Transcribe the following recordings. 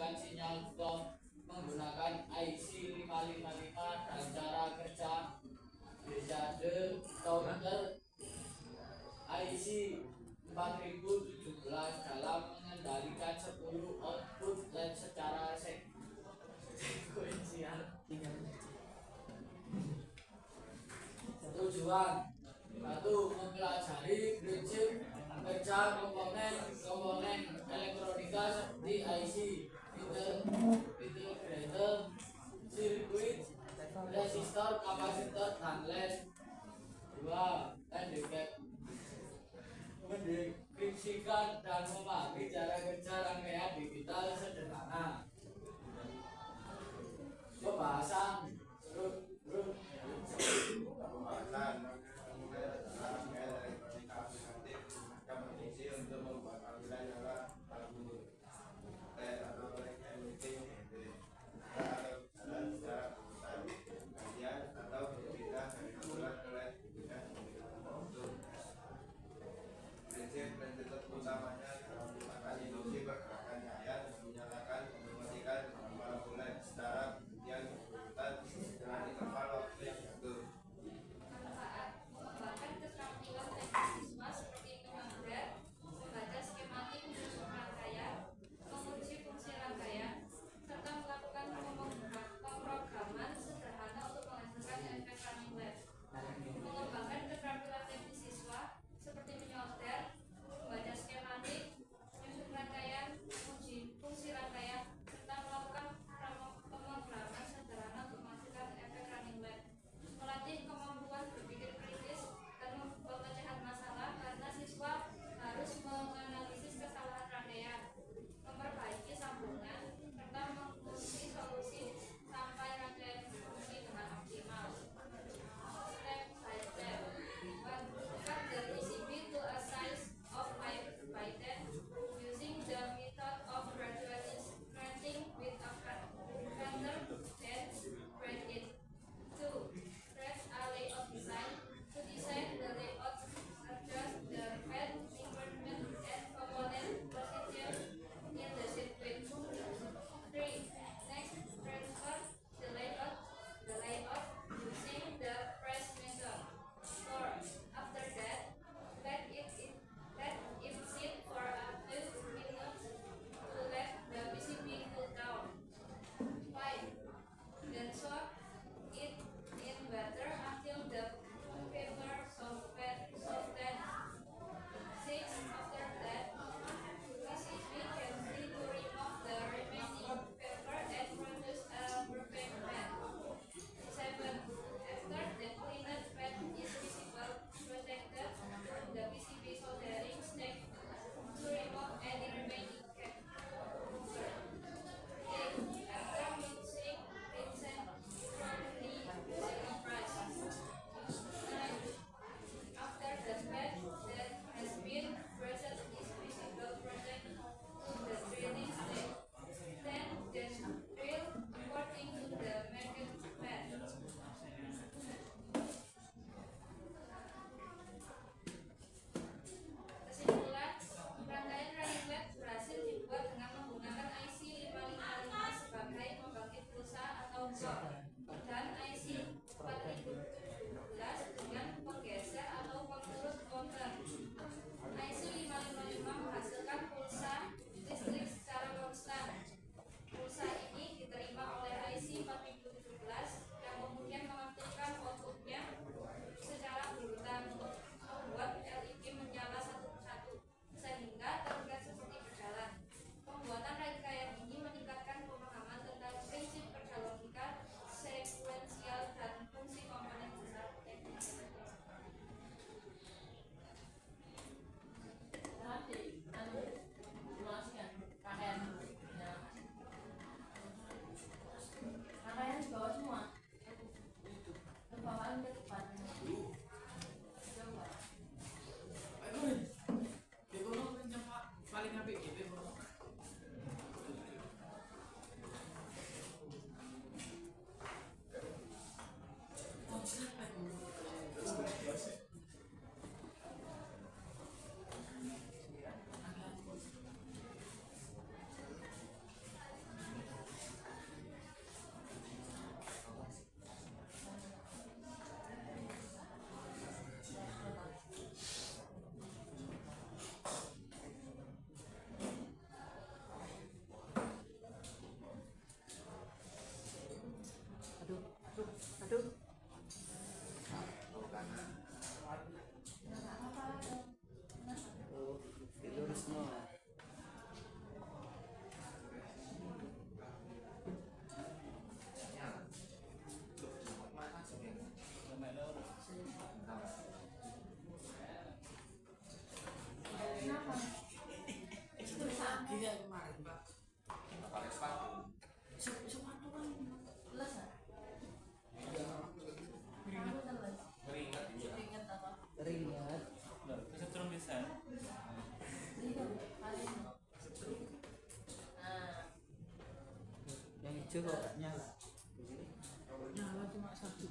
mengajukan sinyal stop menggunakan IC 555 dan cara kerja desade counter IC 4017 dalam mengendalikan 10 output LED secara sekuensial. Tujuan: 1. Mempelajari prinsip kerja komponen elektronika seperti IC, integrator, sirkuit, resistor, kapasitor, dan LED. 2. Mendeskripsikan dan memahami cara kerja rangkaian digital sederhana. Pembahasan hijau kok gak nyala. Nyala cuma satu.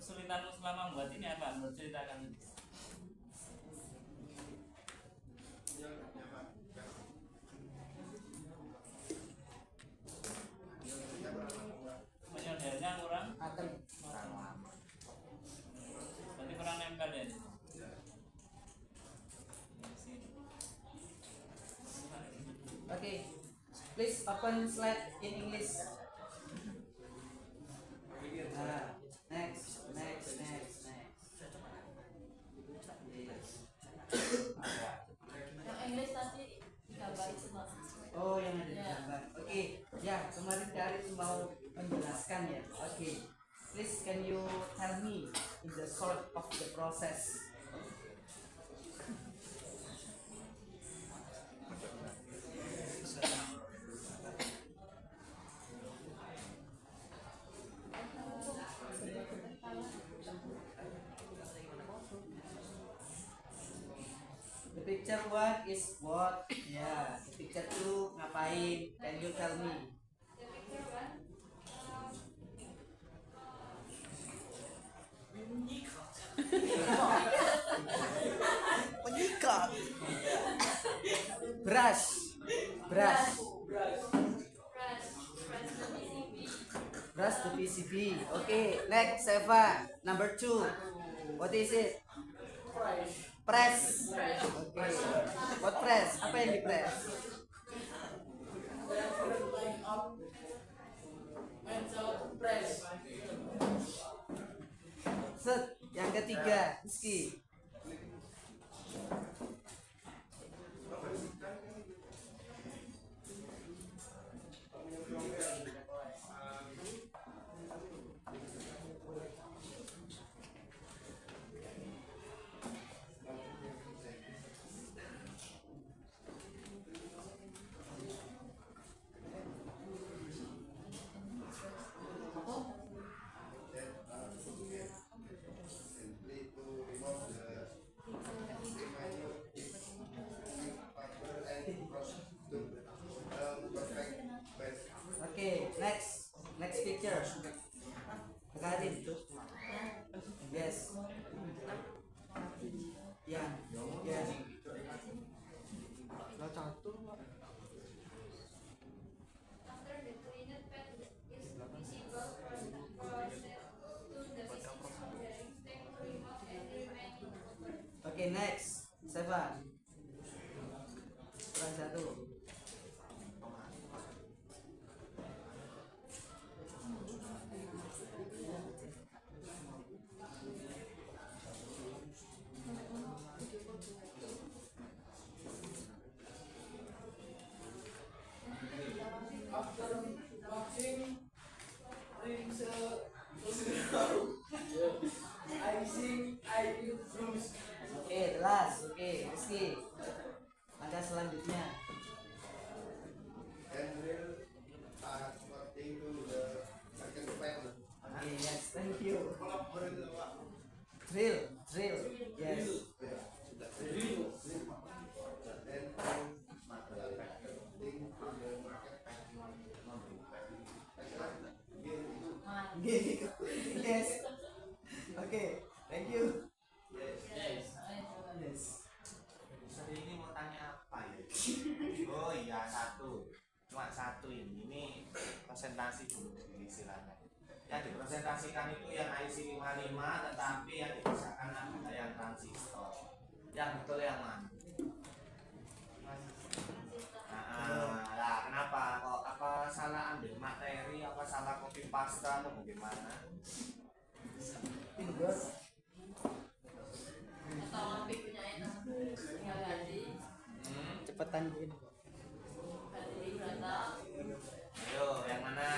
Kesulitanmu selama membuat ini apa? Menurut ceritakan. Menyodornya kurang lama. Berarti kurang nempel ya. Okay, please open slide in English. Next. Yang English tadi gambar itu Mas. Oh, yang ada di gambar. Oke, ya kemarin Karin mau menjelaskan ya. Oke, please can you tell me in the short of the process? The picture one is what? Ya, the picture two ngapain? Can you tell me? Menyikat. Brush. Brush the PCB. Okay, next Seva. Number 2. What is it? Press. Okay. What press? Apa yang di press? Set. Yang ketiga, Rizky. Okay, next picture. Karin. Yes. Ya. Okay, next. Seva. Kurang satu. Oke, jelas. Oke, Rizky. Langkah selanjutnya. Okay, yes, thank you. Drill. Yes. Yes. Oke, thank you. Yes. Yes. Saya ini mau tanya apa ya? Oh iya satu, cuma satu ini presentasi dulu istilahnya. Yang dipresentasikan itu yang IC 55 tetapi yang dipisahkan adalah yang transistor. Yang betul yang mana? Nah, kenapa? Kok apa salah ambil materi? Apa salah copy paste atau bagaimana? Ini bro. Atau lebih punya enak tinggal ganti Cepetan Bin. ganti berata. Ayo, yang mana?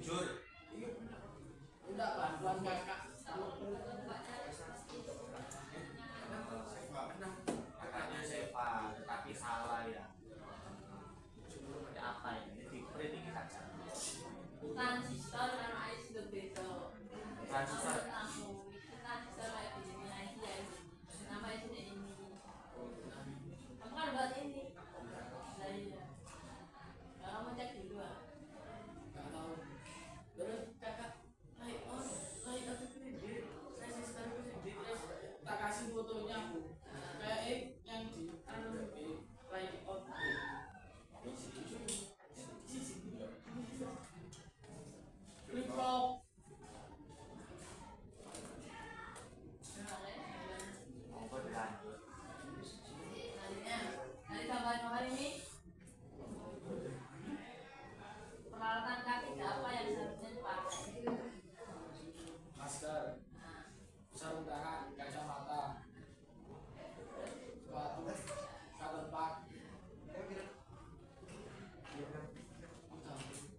Jujur. Udah bantuan kakak. Kakaknya Seva, tetapi salah ya. Ada apa ini? Di printing saja. Transistor sama IC itu beda. Transistor. Transistor kayak begini IC ya. Nama IC-nya ini. Kamu kan buat ini. Nah iya. Ya, kamu cek dulu ah. Gak tahu. Terus kakak, aku kredit, resistor kredit, terus tak kasih fotonya bu. Kayak yang di anu B, like out. Flip flop. Monggo dilanjut. Nanti gambar-gambar ini peralatan kaki apa yang seharusnya dipakai? Masker, sarung tangan, kacamata, sepatu, cotton bag.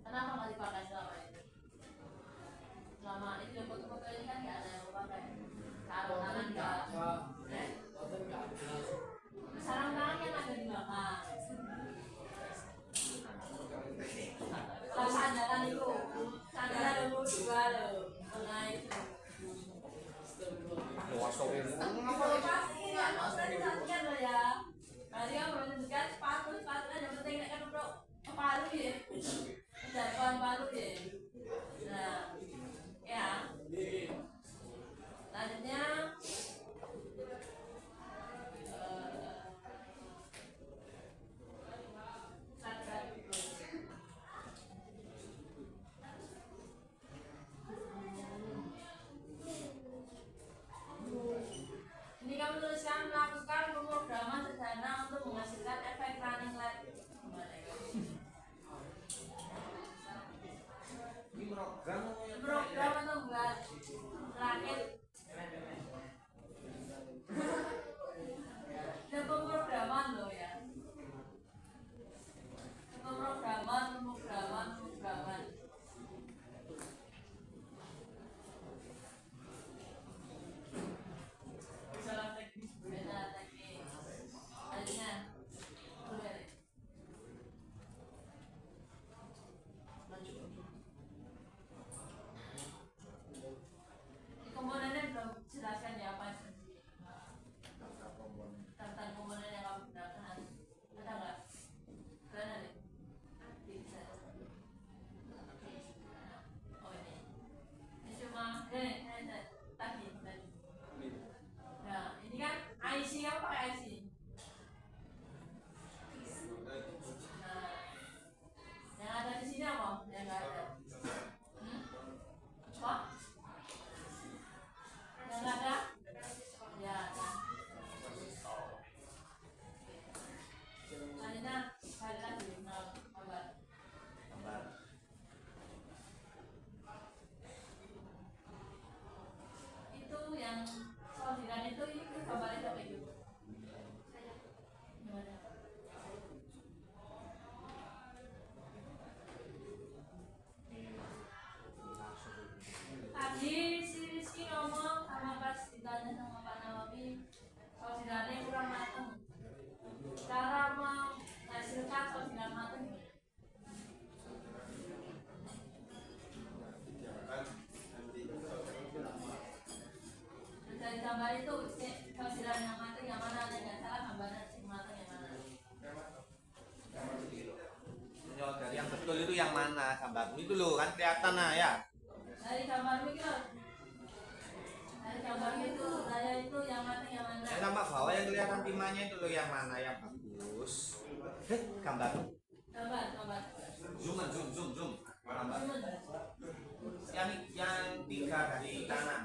Kenapa nggak dipakai selama ini? Selama ini foto-foto ini kan nggak ada yang mau pakai. Sarung tangan nggak? Cotton nggak ada. Sarung tangan kan ada di belakang. Kalau sandaran itu, sandaran dulu juga loh. Nah itu. Pasti ya, maksudnya latihan loh ya. Tadi kan menunjukkan sepatu kan yang penting kan untuk palu ya. Jangkauan palu ya. Nah, ya. Selanjutnya ini kamu tuliskan melakukan pemrograman sederhana untuk menghasilkan efek running light. Ini program Program atau enggak? Rakit. Ada pemrograman loh ya. Pemrograman. Salah teknis. Beda teknis. Akhirnya. Komponennya belum jelaskan ya apa sih? Tentang komponen yang kamu gunakan ada nggak? Kalian ada? Bisa. Oh ini cuma tadi. Nah ini kan IC kamu pakai IC. Nah yang ada di sini apa? Yang nggak ada? Apa? Yang ada? Ya, nah. Selanjutnya, balik lagi. Nah, gambar. gambar. Itu yang solidan itu gambarnya kayak gitu. Gimana? Tadi si Rizky ngomong sama pas ditanya sama Pak Nawawi, solidannya kurang mateng. Cara menghasilkan solidan mateng gimana? Dari gambar itu, solidan yang mateng yang mana ada nggak salah gambarnya si mateng yang mana? mana gambarmu itu loh, kan kelihatan nah ya. Dari gambarmu itu. Dari gambarmu itu, saya itu yang mana yang mana. Yang nampak bawah yang kelihatan timahnya itu loh, yang mana yang bagus. Gambar. Gambar. Zoom. Gambar. Cuman. Yang 3 dari kanan.